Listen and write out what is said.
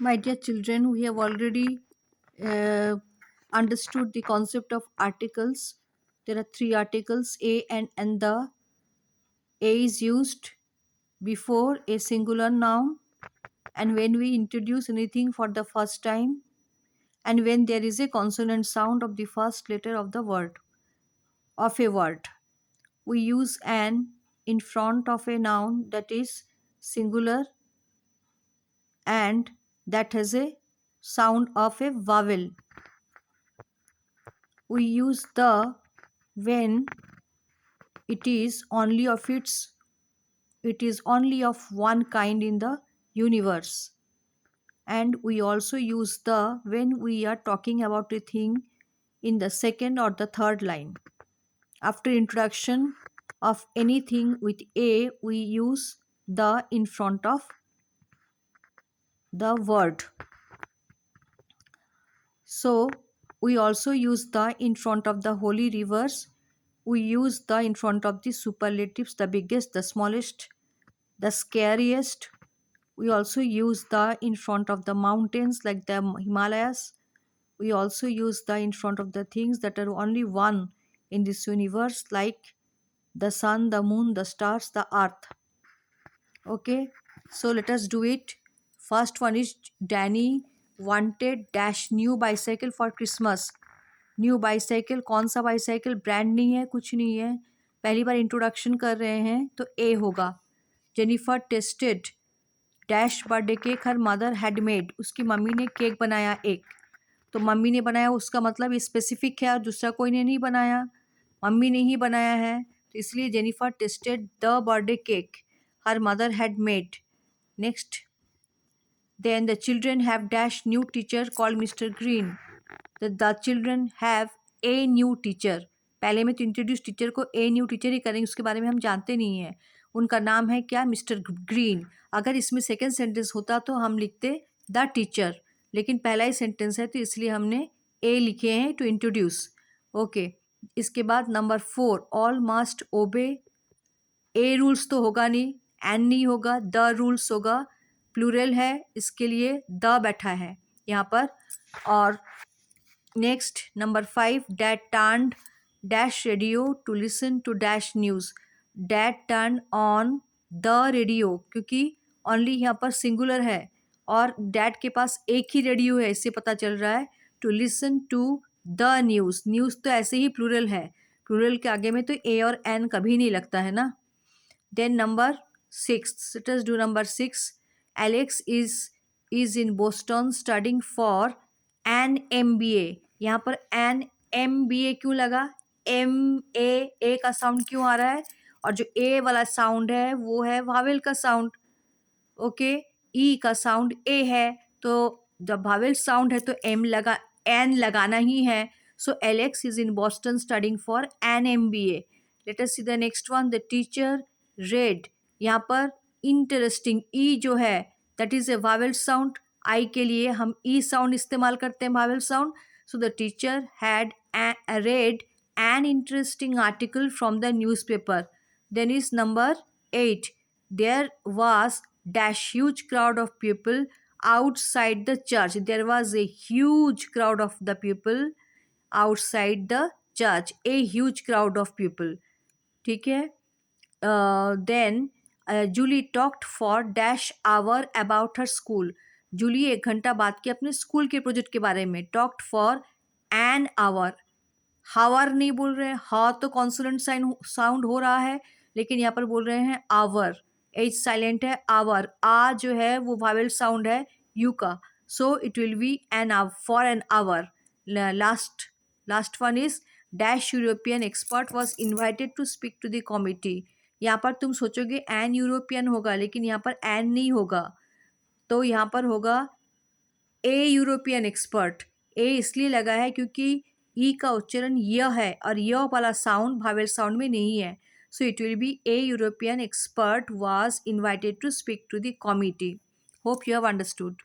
My dear children, we have already uh, understood the concept of articles. There are three articles, a and the. A is used before a singular noun, and when we introduce anything for the first time, and when there is a consonant sound of the first letter of the word, of a word. We use an in front of a noun that is singular and that has a sound of a vowel. We use the when it is only of one kind in the universe. And we also use the when we are talking about a thing in the second or the third line. After introduction of anything with a, we use the in front of the word. So we also use the in front of the holy rivers. We use the in front of the superlatives, the biggest, the smallest, the scariest. We also use the in front of the mountains like the Himalayas. We also use the in front of the things that are only one in this universe like the sun, the moon, the stars, the earth. Okay, so let us do it. First one is Danny wanted dash new bicycle for Christmas. New bicycle, कौन सा bicycle, brand नहीं है, कुछ नहीं है, पहली बार introduction कर रहे हैं तो ए होगा. Jennifer tested dash birthday cake her mother had made. उसकी मम्मी ने केक बनाया एक, तो मम्मी ने बनाया उसका मतलब स्पेसिफिक है और दूसरा कोई ने नहीं बनाया, मम्मी ने ही बनाया है, तो इसलिए Jennifer tested the birthday cake her mother had made. Next, then the children have dash new teacher called mister Green. The children have a new teacher. पहले में तो इंट्रोड्यूस टीचर को ए न्यू टीचर ही करेंगे, उसके बारे में हम जानते नहीं हैं. उनका नाम है क्या, मिस्टर ग्रीन. अगर इसमें सेकेंड सेंटेंस होता तो हम लिखते द टीचर, लेकिन पहला ही सेंटेंस है तो इसलिए हमने ए लिखे हैं टू इंट्रोड्यूस. ओके, इसके बाद नंबर 4, ऑल मस्ट ओबे. ए रूल्स तो होगा नहीं, एन नहीं होगा, द रूल्स होगा, प्लूरल है इसके लिए द बैठा है यहाँ पर. और next number 5, dad turned dash radio to listen to dash news. Dad turn on the radio, क्योंकि ओनली यहाँ पर सिंगुलर है और डैड के पास एक ही रेडियो है, इससे पता चल रहा है. To listen to the news, news तो ऐसे ही प्लूरल है, प्लूरल के आगे में तो ए और एन कभी नहीं लगता है ना. Then number 6, let us do number 6. Alex is in Boston studying for an MBA. यहाँ पर an MBA क्यों लगा, ए का साउंड क्यों आ रहा है, और जो ए वाला साउंड है वो है वावेल का साउंड. ओके, ई का साउंड ए है, तो जब वावेल साउंड है तो एन लगाना ही है. So Alex is in Boston studying for an MBA. Let us see the next one. The teacher read, यहाँ पर इंटरेस्टिंग ई जो है that is a vowel sound. I के लिए हम ई साउंड इस्तेमाल करते हैं, vowel sound. So the teacher had read an interesting article from the newspaper. Then is number 8. There was dash huge crowd of people outside the church. There was a huge crowd of the people outside the church. A huge crowd of people. ठीक है. Then Julie talked for dash hour about her school. Jully 1 घंटा बात की अपने school के project के बारे में. Talked for an hour. Hour नहीं बोल रहे हैं, हा तो कॉन्सोनेंट साउंड हो रहा है, लेकिन यहाँ पर बोल रहे हैं आवर. एच साइलेंट है, आवर. आ जो है वो वावेल साउंड है यू का, so it will be an for an hour. Last one is dash European expert was invited to speak to the committee. यहाँ पर तुम सोचोगे एन यूरोपियन होगा, लेकिन यहाँ पर एन नहीं होगा, तो यहाँ पर होगा ए यूरोपियन एक्सपर्ट. ए इसलिए लगा है क्योंकि ई का उच्चारण य है और य वाला साउंड भावेल साउंड में नहीं है, so it will be a European expert was invited to speak to the committee. Hope you have understood.